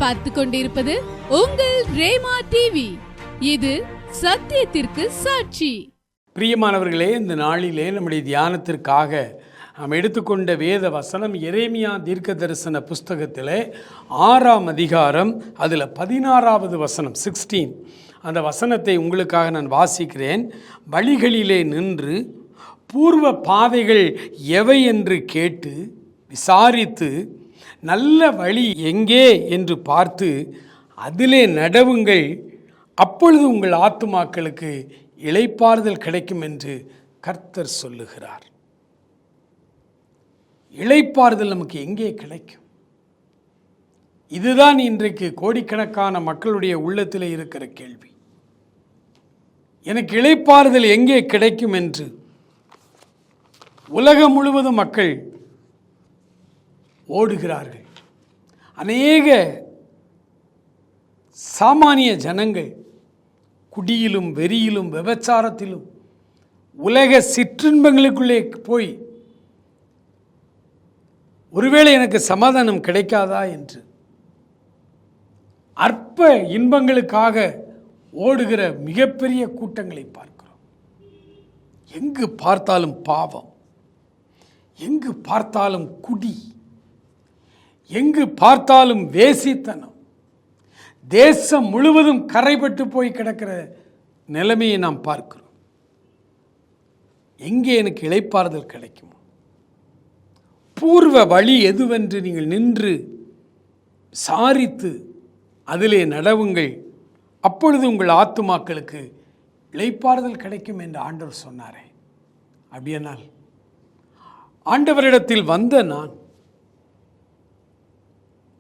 நீங்கள் பார்த்து கொண்டிருப்பது உங்கள் ரேமா டிவி. இது சத்தியத்திற்கு சாட்சி. பிரியமானவர்களே, இந்த நாளிலே நம்முடைய தியானத்திற்காக நாம் எடுத்துக்கொண்ட வேத வசனம் எரேமியா தீர்க்க தரிசன புஸ்தகத்திலே 6ஆம் அதிகாரம், அதில் 16வது வசனம் 16. அந்த வசனத்தை உங்களுக்காக நான் வாசிக்கிறேன். வழிகளிலே நின்று பூர்வ பாதைகள் எவை என்று கேட்டு விசாரித்து நல்ல வழி எங்கே என்று பார்த்து அதிலே நடவுங்கள், அப்பொழுது உங்கள் ஆத்துமாக்களுக்கு இளைப்பாறுதல் கிடைக்கும் என்று கர்த்தர் சொல்லுகிறார். இளைப்பாறுதல் நமக்கு எங்கே கிடைக்கும்? இதுதான் இன்றைக்கு கோடிக்கணக்கான மக்களுடைய உள்ளத்தில் இருக்கிற கேள்வி. எனக்கு இளைப்பாறுதல் எங்கே கிடைக்கும் என்று உலகம் முழுவதும் மக்கள் ஓடுகிறார்கள். அநேக சாமானிய ஜனங்கள் குடியிலும் வெறியிலும் விபச்சாரத்திலும் உலக சிற்றின்பங்களுக்குள்ளே போய் ஒருவேளை எனக்கு சமாதானம் கிடைக்காதா என்று அற்ப இன்பங்களுக்காக ஓடுகிற மிகப்பெரிய கூட்டங்களை பார்க்கிறோம். எங்கு பார்த்தாலும் பாவம், எங்கு பார்த்தாலும் குடி, எங்கு பார்த்தாலும் வேசித்தனம், தேசம் முழுவதும் கரைபட்டு போய் கிடக்கிற நிலைமையை நாம் பார்க்கிறோம். எங்கே எனக்கு இளைப்பாறுதல் கிடைக்குமோ? பூர்வ வழி எதுவென்று நீங்கள் நின்று சாரித்து அதிலே நடவுங்கள், அப்பொழுது உங்கள் ஆத்துமாக்களுக்கு இளைப்பாறுதல் கிடைக்கும் என்று ஆண்டவர் சொன்னாரே. அப்படியானால் ஆண்டவரிடத்தில் வந்த நான்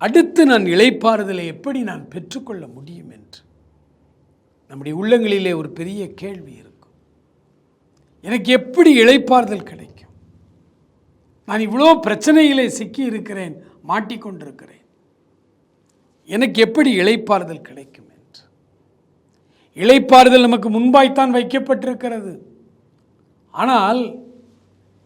அடுத்து நான் இளைப்பாறுதலை எப்படி நான் பெற்றுக்கொள்ள முடியும் என்று நம்முடைய உள்ளங்களிலே ஒரு பெரிய கேள்வி இருக்கும். எனக்கு எப்படி இளைப்பாறுதல் கிடைக்கும்? நான் இவ்வளோ பிரச்சனைகளை சிக்கி இருக்கிறேன், மாட்டிக்கொண்டிருக்கிறேன். எனக்கு எப்படி இளைப்பாறுதல் கிடைக்கும் என்று. இளைப்பாறுதல் நமக்கு முன்பாய்த்தான் வைக்கப்பட்டிருக்கிறது. ஆனால்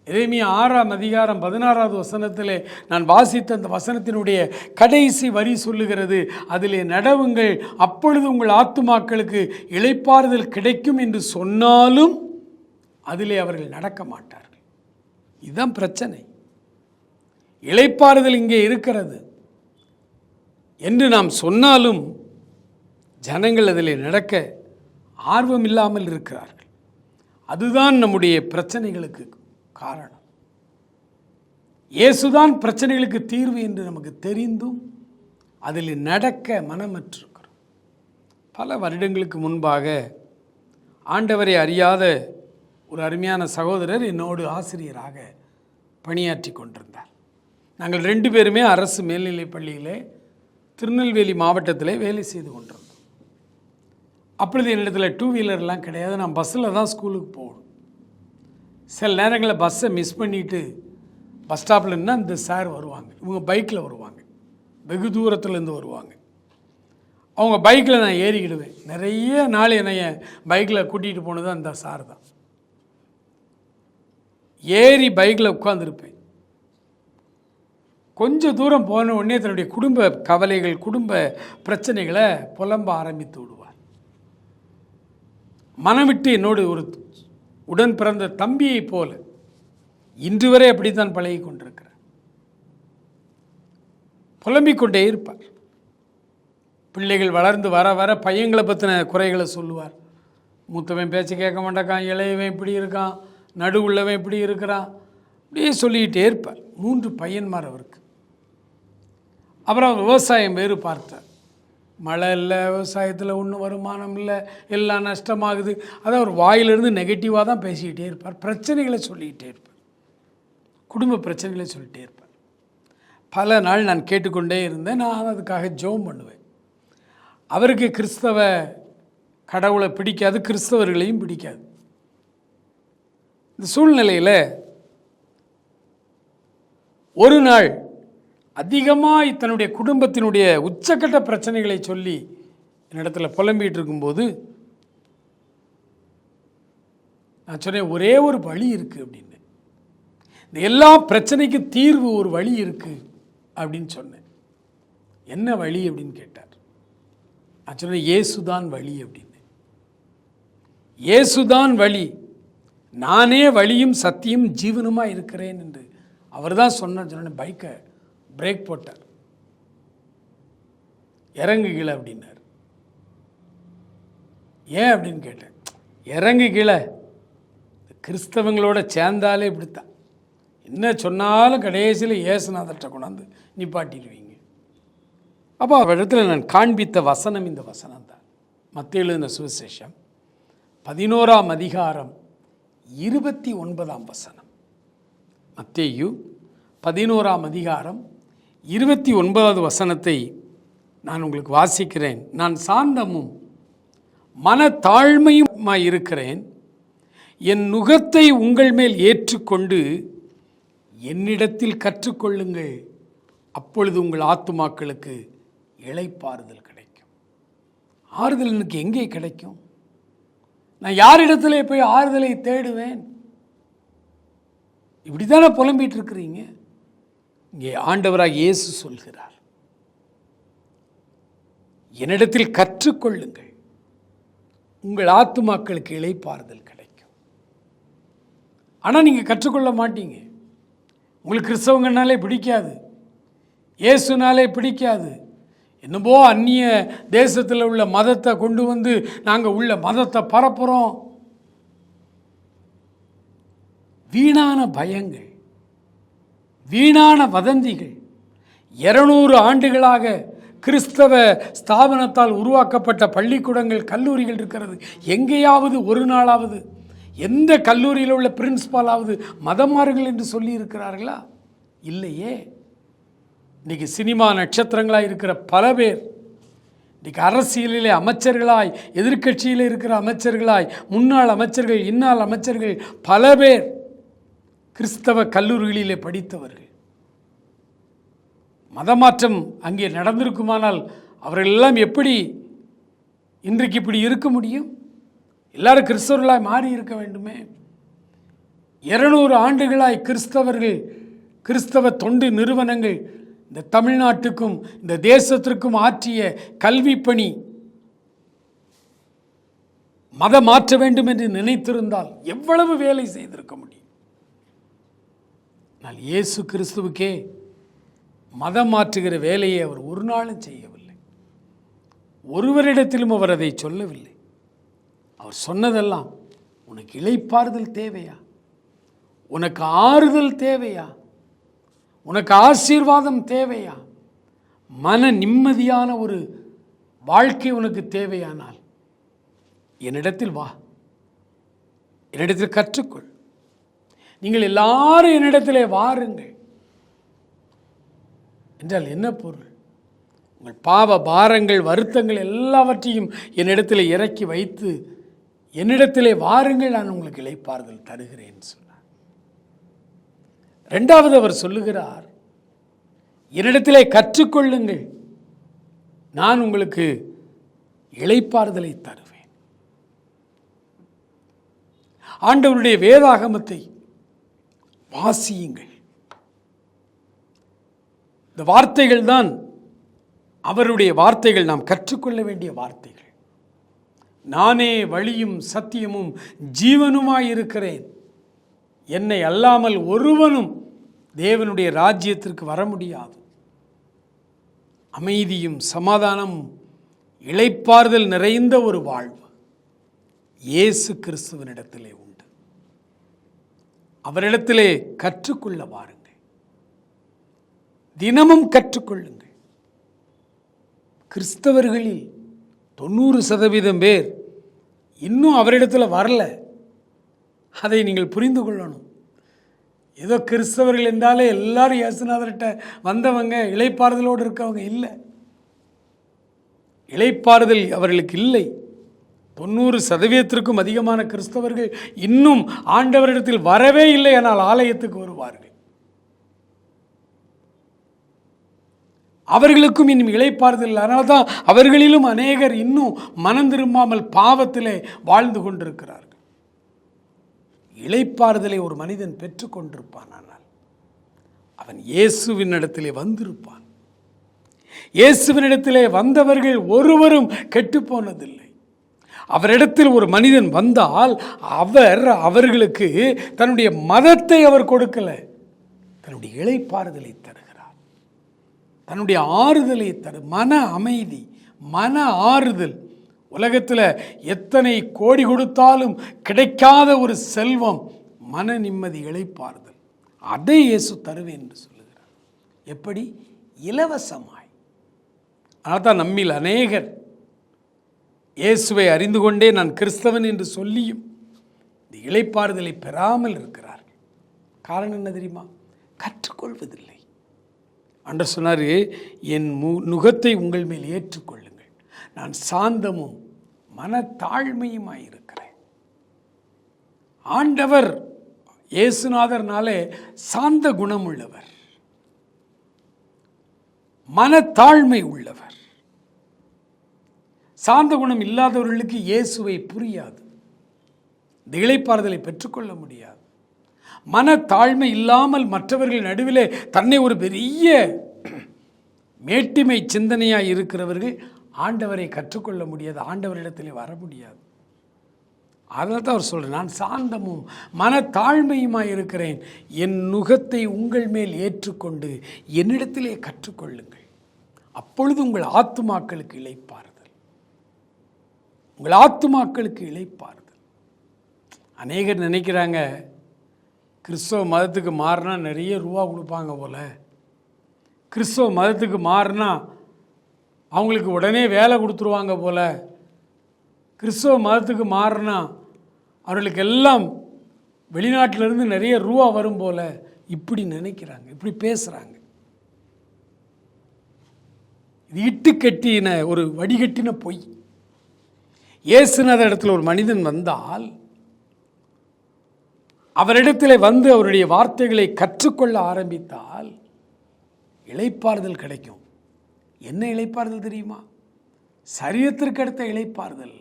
எரேமியா 6ஆம் அதிகாரம் 16வது வசனத்திலே நான் வாசித்த அந்த வசனத்தினுடைய கடைசி வரி சொல்லுகிறது, அதிலே நடவுங்கள், அப்பொழுது உங்கள் ஆத்துமாக்களுக்கு இளைப்பாறுதல் கிடைக்கும் என்று சொன்னாலும் அதிலே அவர்கள் நடக்க மாட்டார்கள். இதுதான் பிரச்சனை. இளைப்பாறுதல் இங்கே இருக்கிறது என்று நாம் சொன்னாலும் ஜனங்கள் அதிலே நடக்க ஆர்வம் இல்லாமல் இருக்கிறார்கள். அதுதான் நம்முடைய பிரச்சனைகளுக்கு காரணம். இயேசுதான் பிரச்சனைகளுக்கு தீர்வு என்று நமக்கு தெரிந்தும் அதில் நடக்க மனமற்றிருக்கிறோம். பல வருடங்களுக்கு முன்பாக ஆண்டவரை அறியாத ஒரு அருமையான சகோதரர் என்னோடு ஆசிரியராக பணியாற்றி கொண்டிருந்தார். நாங்கள் 2 பேருமே அரசு மேல்நிலைப் பள்ளியிலே திருநெல்வேலி மாவட்டத்திலே வேலை செய்து கொண்டிருந்தோம். அப்பொழுது என்னிடத்தில் 2 வீலர்லாம் கிடையாது. நான் பஸ்ஸில் தான் ஸ்கூலுக்கு போகணும். சில நேரங்களில் பஸ்ஸை மிஸ் பண்ணிவிட்டு பஸ் ஸ்டாப்பில் இருந்தால் இந்த சார் வருவாங்க. இவங்க பைக்கில் வருவாங்க, வெகு தூரத்துலேருந்து வருவாங்க. அவங்க பைக்கில் நான் ஏறிக்கிடுவேன். நிறைய நாள் என்னைய பைக்கில் கூட்டிகிட்டு போனது அந்த சார் தான். ஏறி பைக்கில் உட்காந்துருப்பேன். கொஞ்சம் தூரம் போன உடனே தன்னுடைய குடும்ப கவலைகள், குடும்ப பிரச்சனைகளை புலம்ப ஆரம்பித்து விடுவார். மனமிட்டு என்னோடு ஒரு உடன் பிறந்த தம்பியை போல இன்று வரை அப்படித்தான் பழகி கொண்டிருக்கிறார். புலம்பிக் கொண்டே இருப்பார். பிள்ளைகள் வளர்ந்து வர வர பையங்களை பற்றின குறைகளை சொல்லுவார். மூத்தவன் பேச்சு கேட்க மாட்டான், இளையவன் இப்படி இருக்கான், நடுவுள்ளவன் இப்படி இருக்கிறான், அப்படியே சொல்லிக்கிட்டே இருப்பார். 3 பையன்மார் அவருக்கு. அப்புறம் விவசாயம் வேறு பார்த்தார். மழை இல்லை, விவசாயத்தில் ஒன்றும் வருமானம் இல்லை, எல்லாம் நஷ்டமாகுது. அதை அவர் வாயிலிருந்து நெகட்டிவாக தான் பேசிக்கிட்டே இருப்பார். பிரச்சனைகளை சொல்லிக்கிட்டே இருப்பார், குடும்ப பிரச்சனைகளை சொல்லிகிட்டே இருப்பார். பல நாள் நான் கேட்டுக்கொண்டே இருந்தேன். நான் அதுக்காக ஜெபம் பண்ணுவேன். அவருக்கு கிறிஸ்தவ கடவுளை பிடிக்காது, கிறிஸ்தவர்களையும் பிடிக்காது. இந்த சூழ்நிலையில் ஒரு நாள் அதிகமாக தன்னுடைய குடும்பத்தினுடைய உச்சக்கட்ட பிரச்சனைகளை சொல்லி என்னிடத்தில் புலம்பிகிட்டு இருக்கும்போது நான் சொன்னேன், ஒரே ஒரு வழி இருக்குது அப்படின்னு. இந்த எல்லா பிரச்சனைக்கும் தீர்வு ஒரு வழி இருக்குது அப்படின்னு சொன்னேன். என்ன வழி அப்படின்னு கேட்டார். நான் சொன்னேன், இயேசுதான் வழி அப்படின்னு. இயேசுதான் வழி, நானே வழியும் சத்தியும் ஜீவனுமாக இருக்கிறேன் என்று அவர் தான் சொன்ன. பைக்கை பிரேக் போட்டார். இறங்கு கீழே அப்படின்னார். ஏன் அப்படின்னு கேட்டேன். இறங்கு கீழே, கிறிஸ்தவங்களோட சேர்ந்தாலே இப்படித்தான், என்ன சொன்னாலும் கடைசியில் இயேசுநாதர்கிட்ட கொண்டாந்து நிப்பாட்டிடுவீங்க. அப்போ அவரிடத்தில் நான் காண்பித்த வசனம் இந்த வசனம் தான். மத்தேயு எழுதின சுவிசேஷம் 11ஆம் அதிகாரம் 29ஆம் வசனம். மத்தேயு 11ஆம் அதிகாரம் 29வது வசனத்தை நான் உங்களுக்கு வாசிக்கிறேன். நான் சாந்தமும் மனத்தாழ்மையுமாய் இருக்கிறேன். என் நுகத்தை உங்கள் மேல் ஏற்றுக்கொண்டு என்னிடத்தில் கற்றுக்கொள்ளுங்கள், அப்பொழுது உங்கள் ஆத்துமாக்களுக்கு இளைப்பாறுதல் கிடைக்கும். ஆறுதல் எனக்கு எங்கே கிடைக்கும்? நான் யாரிடத்திலே போய் ஆறுதலை தேடுவேன்? இப்படி தானே புலம்பிட்டு இருக்கிறீங்க. இங்கே ஆண்டவராக இயேசு சொல்கிறார், என்னிடத்தில் கற்றுக்கொள்ளுங்கள், உங்கள் ஆத்துமாக்களுக்கு இளைப்பாறுதல் கிடைக்கும். ஆனால் நீங்கள் கற்றுக்கொள்ள மாட்டீங்க. உங்களுக்கு கிறிஸ்தவங்கனாலே பிடிக்காது, இயேசுனாலே பிடிக்காது. என்னமோ அந்நிய தேசத்தில் உள்ள மதத்தை கொண்டு வந்து நாங்கள் உள்ள மதத்தை பரப்புகிறோம். வீணான பயங்கள், வீணான வதந்திகள். 200 ஆண்டுகளாக கிறிஸ்தவ ஸ்தாபனத்தால் உருவாக்கப்பட்ட பள்ளிக்கூடங்கள், கல்லூரிகள் இருக்கிறது. எங்கேயாவது ஒரு நாளாவது எந்த கல்லூரியில் உள்ள பிரின்சிபாலாவது மதமார்கள் என்று சொல்லி இருக்கிறார்களா? இல்லையே. இன்றைக்கி சினிமா நட்சத்திரங்களாக இருக்கிற பல பேர், இன்றைக்கி அரசியலிலே அமைச்சர்களாய், எதிர்க்கட்சியில் இருக்கிற அமைச்சர்களாய், முன்னாள் அமைச்சர்கள், இந்நாள் அமைச்சர்கள் பல பேர் கிறிஸ்தவ கல்லூரிகளிலே படித்தவர்கள். மதமாற்றம் அங்கே நடந்திருக்குமானால் அவர்கள் எல்லாம் எப்படி இன்றைக்கு இப்படி இருக்க முடியும்? எல்லாரும் கிறிஸ்தவர்களாய் மாறி இருக்க வேண்டுமே. 200 ஆண்டுகளாய் கிறிஸ்தவர்கள், கிறிஸ்தவ தொண்டு நிறுவனங்கள் இந்த தமிழ்நாட்டுக்கும் இந்த தேசத்திற்கும் ஆற்றிய கல்வி பணி மதம் மாற்ற வேண்டும் என்று நினைத்திருந்தால் எவ்வளவு வேலை செய்திருக்க முடியும். ஆனால் இயேசு கிறிஸ்துவுக்கே மதம் மாற்றுகிற வேலையை அவர் ஒரு நாளும் செய்யவில்லை. ஒருவரிடத்திலும் அவர் அதை சொல்லவில்லை. அவர் சொன்னதெல்லாம், உனக்கு இளைப்பாறுதல் தேவையா? உனக்கு ஆறுதல் தேவையா? உனக்கு ஆசீர்வாதம் தேவையா? மன நிம்மதியான ஒரு வாழ்க்கை உனக்கு தேவையானால் என்னிடத்தில் வா, என்னிடத்தில் கற்றுக்கொள். நீங்கள் எல்லாரும் என்னிடத்திலே வாருங்கள் என்றால் என்ன பொருள்? உங்கள் பாவ பாரங்கள், வருத்தங்கள் எல்லாவற்றையும் என்னிடத்தில் இறக்கி வைத்து என்னிடத்திலே வாருங்கள், நான் உங்களுக்கு இளைப்பாறுதல் தருகிறேன் சொன்னார். 2வது அவர் சொல்லுகிறார், என்னிடத்திலே கற்றுக்கொள்ளுங்கள், நான் உங்களுக்கு இளைப்பாறுதலை தருவேன். ஆண்டவருடைய வேதாகமத்தை வாசியுங்கள். இந்த வார்த்தைகள் தான் அவருடைய வார்த்தைகள், நாம் கற்றுக்கொள்ள வேண்டிய வார்த்தைகள். நானே வழியும் சத்தியமும் ஜீவனுமாயிருக்கிறேன், என்னை அல்லாமல் ஒருவனும் தேவனுடைய ராஜ்யத்திற்கு வர முடியாது. அமைதியும் சமாதானமும் இளைப்பாறுதல் நிறைந்த ஒரு வாழ்வு இயேசு கிறிஸ்துவனிடத்திலே உண்டு. அவரிடத்திலே கற்றுக்கொள்ள வாருங்கள், தினமும் கற்றுக்கொள்ளுங்கள். கிறிஸ்தவர்களில் 90% பேர் இன்னும் அவரிடத்தில் வரல. அதை நீங்கள் புரிந்து கொள்ளணும். ஏதோ கிறிஸ்தவர்கள் என்றாலே எல்லாரும் இயேசுநாதர்கிட்ட வந்தவங்க, இளைப்பாறுதலோடு இருக்கவங்க இல்லை. இளைப்பாறுதல் அவர்களுக்கு இல்லை. 90%க்கும் அதிகமான கிறிஸ்தவர்கள் இன்னும் ஆண்டவரிடத்தில் வரவே இல்லை, ஆனால் ஆலயத்துக்கு வருவார்கள். அவர்களுக்கும் இன்னும் இளைப்பாறுதல் இல்லை. அதனால தான் அவர்களிலும் அநேகர் இன்னும் மனம் திரும்பாமல் பாவத்திலே வாழ்ந்து கொண்டிருக்கிறார்கள். இளைப்பாறுதலை ஒரு மனிதன் பெற்றுக்கொண்டிருப்பான், ஆனால் அவன் இயேசுவின் இடத்திலே வந்திருப்பான். இயேசுவினிடத்திலே வந்தவர்கள் ஒருவரும் கெட்டுப்போனதில்லை. அவரிடத்தில் ஒரு மனிதன் வந்தால் அவர்களுக்கு தன்னுடைய மதத்தை அவர் கொடுக்கல, தன்னுடைய இளைப்பாறுதலை தருகிறார். தன்னுடைய ஆறுதலை மன அமைதி, மன ஆறுதல். உலகத்தில் எத்தனை கோடி கொடுத்தாலும் கிடைக்காத ஒரு செல்வம் மன நிம்மதி, இளைப்பாறுதல். அதை இயேசு தருவேன் என்று சொல்லுகிறார். எப்படி? இலவசமாய். அதான் நம்மில் அநேகர் இயேசுவை அறிந்து கொண்டே நான் கிறிஸ்தவன் என்று சொல்லியும் இந்த இளைப்பாறுதலை பெறாமல் இருக்கிறார்கள். காரணம் என்ன தெரியுமா? கற்றுக்கொள்வதில்லை. ஆண்டவர் சொன்னார், என் நுகத்தை உங்கள் மேல் ஏற்றுக்கொள்ளுங்கள், நான் சாந்தமும் மனத்தாழ்மையுமாய் இருக்கிறேன். ஆண்டவர் இயேசுநாதர்னாலே சாந்த குணம் உள்ளவர், மனத்தாழ்மை உள்ளவர். சாந்த குணம் இல்லாதவர்களுக்கு இயேசுவை புரியாது, இந்த இளைப்பாறுதலை பெற்றுக்கொள்ள முடியாது. மனத்தாழ்மை இல்லாமல் மற்றவர்கள் நடுவிலே தன்னை ஒரு பெரிய மேட்டிமை சிந்தனையாக இருக்கிறவர்கள் ஆண்டவரை கற்றுக்கொள்ள முடியாது, ஆண்டவரிடத்திலே வர முடியாது. அதனால தான் அவர் சொல்கிறார், நான் சாந்தமும் மனத்தாழ்மையுமாய் இருக்கிறேன், என் நுகத்தை உங்கள் மேல் ஏற்றுக்கொண்டு என்னிடத்திலே கற்றுக்கொள்ளுங்கள், அப்பொழுது உங்கள் ஆத்துமாக்களுக்கு இளைப்பாறுதல், உங்கள் ஆத்துமாக்களுக்கு இளைப்பாறுதல். அநேகர் நினைக்கிறாங்க கிறிஸ்தவ மதத்துக்கு மாறினா நிறைய ரூபா கொடுப்பாங்க போல், கிறிஸ்தவ மதத்துக்கு மாறினா அவங்களுக்கு உடனே வேலை கொடுத்துருவாங்க போல், கிறிஸ்தவ மதத்துக்கு மாறினா அவர்களுக்கு எல்லாம் வெளிநாட்டிலிருந்து நிறைய ரூபா வரும் போல், இப்படி நினைக்கிறாங்க, இப்படி பேசுகிறாங்க. இது இட்டு கட்டின ஒரு வடிகட்டின பொய். இயேசுநாதர் இடத்துல ஒரு மனிதன் வந்தால் அவரிடத்தில் வந்து அவருடைய வார்த்தைகளை கற்றுக்கொள்ள ஆரம்பித்தால் இளைப்பாறுதல் கிடைக்கும். என்ன இளைப்பாறுதல் தெரியுமா? சரீரத்திற்கு அடுத்த இளைப்பாறுதல்,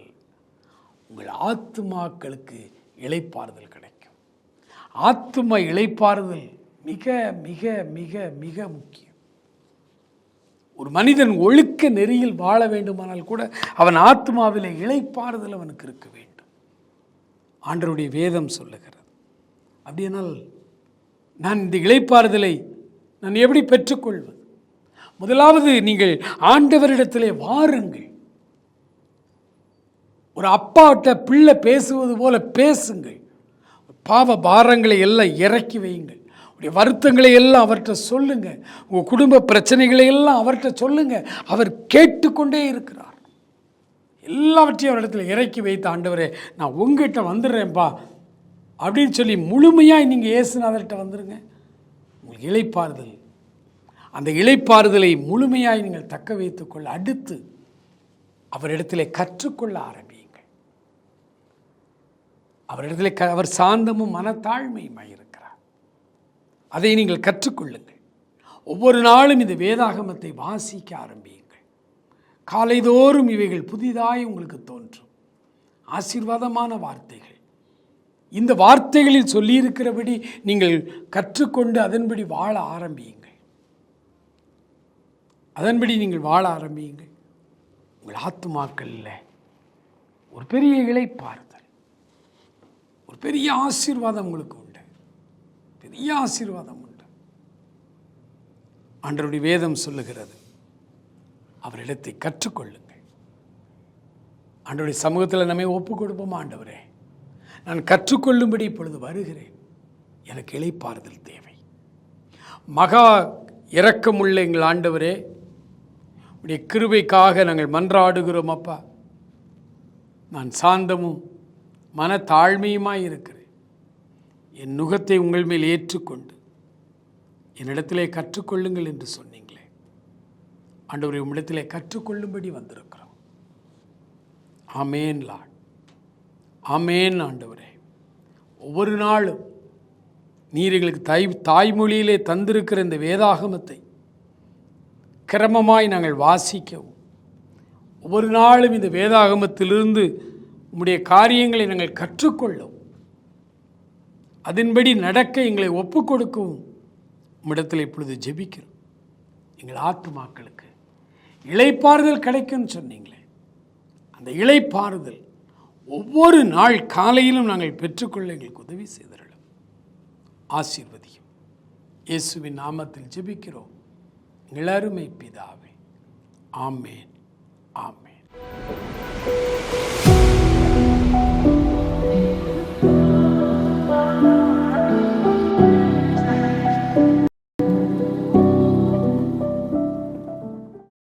உங்கள் ஆத்துமாக்களுக்கு இளைப்பாறுதல் கிடைக்கும். ஆத்தும இளைப்பாறுதல் மிக மிக மிக மிக முக்கியம். ஒரு மனிதன் ஒழுக்க நெறியில் வாழ வேண்டுமானால் கூட அவன் ஆத்மாவிலே இளைப்பாறுதல் அவனுக்கு இருக்க வேண்டும். ஆண்டவருடைய வேதம் சொல்லுகிறது. அப்படியானால் நான் இந்த இளைப்பாறுதலை நான் எப்படி பெற்றுக்கொள்வது? முதலாவது, நீங்கள் ஆண்டவரிடத்திலே வாருங்கள். ஒரு அப்பாட்ட பிள்ளை பேசுவது போல பேசுங்கள். பாவ பாரங்களை எல்லாம் இறக்கி வையுங்கள். உடைய வருத்தங்களை எல்லாம் அவர்கிட்ட சொல்லுங்க. உங்கள் குடும்ப பிரச்சனைகளை எல்லாம் அவர்கிட்ட சொல்லுங்க. அவர் கேட்டுக்கொண்டே இருக்கிறார். எல்லாவற்றையும் அவரிடத்தில் இறக்கி வைத்த, ஆண்டவரே நான் உங்ககிட்ட வந்துடுறேன்ப்பா அப்படின்னு சொல்லி முழுமையாக நீங்கள் இயேசுநாதர்கிட்ட வந்துடுங்க. உங்களுக்கு இளைப்பாறுதல், அந்த இளைப்பாறுதலை முழுமையாய் நீங்கள் தக்க வைத்துக்கொள்ள, அடுத்து அவரிடத்திலே கற்றுக்கொள்ள ஆரம்பியுங்கள். அவரிடத்திலே அவர் சாந்தமும் மனத்தாழ்மையுமாய் இருக்கிறார். அதை நீங்கள் கற்றுக்கொள்ளுங்கள். ஒவ்வொரு நாளும் இந்த வேதாகமத்தை வாசிக்க ஆரம்பியுங்கள். காலைதோறும் இவைகள் புதிதாய் உங்களுக்கு தோன்றும். ஆசீர்வாதமான வார்த்தைகள். இந்த வார்த்தைகளில் சொல்லியிருக்கிறபடி நீங்கள் கற்றுக்கொண்டு அதன்படி வாழ ஆரம்பியுங்கள். அதன்படி நீங்கள் வாழ ஆரம்பியுங்கள். உங்கள் ஆத்துமாக்களில் ஒரு பெரிய இளைப்பாறுதல், ஒரு பெரிய ஆசீர்வாதம் உங்களுக்கு உண்டு. பெரிய ஆசீர்வாதம் உண்டு. ஆண்டவருடைய வேதம் சொல்லுகிறது, அவரிடத்தை கற்றுக்கொள்ளுங்கள். ஆண்டவருடைய சமூகத்தில் நம்மை ஒப்பு கொடுப்போம். ஆண்டவரே, நான் கற்றுக்கொள்ளும்படி இப்பொழுது வருகிறேன். எனக்கு இளைப்பாறுதல் தேவை. மகா இரக்கமுள்ள எங்கள் ஆண்டவரே, உடைய கிருபைக்காக நாங்கள் மன்றாடுகிறோம். அப்பா, நான் சாந்தமும் மனத்தாழ்மையுமாய் இருக்கிறேன். என் நுகத்தை உங்கள் மேல் ஏற்றுக்கொண்டு என்னிடத்திலே கற்றுக்கொள்ளுங்கள் என்று சொன்னீங்களே. ஆண்டவரை உம்மிடத்திலே கற்றுக்கொள்ளும்படி வந்திருக்கிறோம். ஆமேன் லார்ட், ஆமேன். ஆண்டவரே, ஒவ்வொரு நாளும் நீர் எங்களுக்கு தாய்மொழியிலே தந்திருக்கிற இந்த வேதாகமத்தை கிரமமாய் நாங்கள் வாசிக்கவும், ஒவ்வொரு நாளும் இந்த வேதாகமத்திலிருந்து உம்முடைய காரியங்களை நாங்கள் கற்றுக்கொள்ளவும், அதன்படி நடக்க எங்களை ஒப்புக் கொடுக்கவும் உம்மிடத்தில் இப்பொழுது ஜெபிக்கிறோம். எங்கள் ஆத்துமாக்களுக்கு இளைப்பாறுதல் கிடைக்கும்னு சொன்னீங்களே, அந்த இளைப்பாறுதல் ஒவ்வொரு நாள் காலையிலும் நாங்கள் பெற்றுக்கொள்ள எங்களுக்கு உதவி செய்தருளும், ஆசீர்வதியும். இயேசுவின் நாமத்தில் ஜெபிக்கிறோம் எங்கள் அருமை பிதாவே. ஆமேன், ஆமேன்.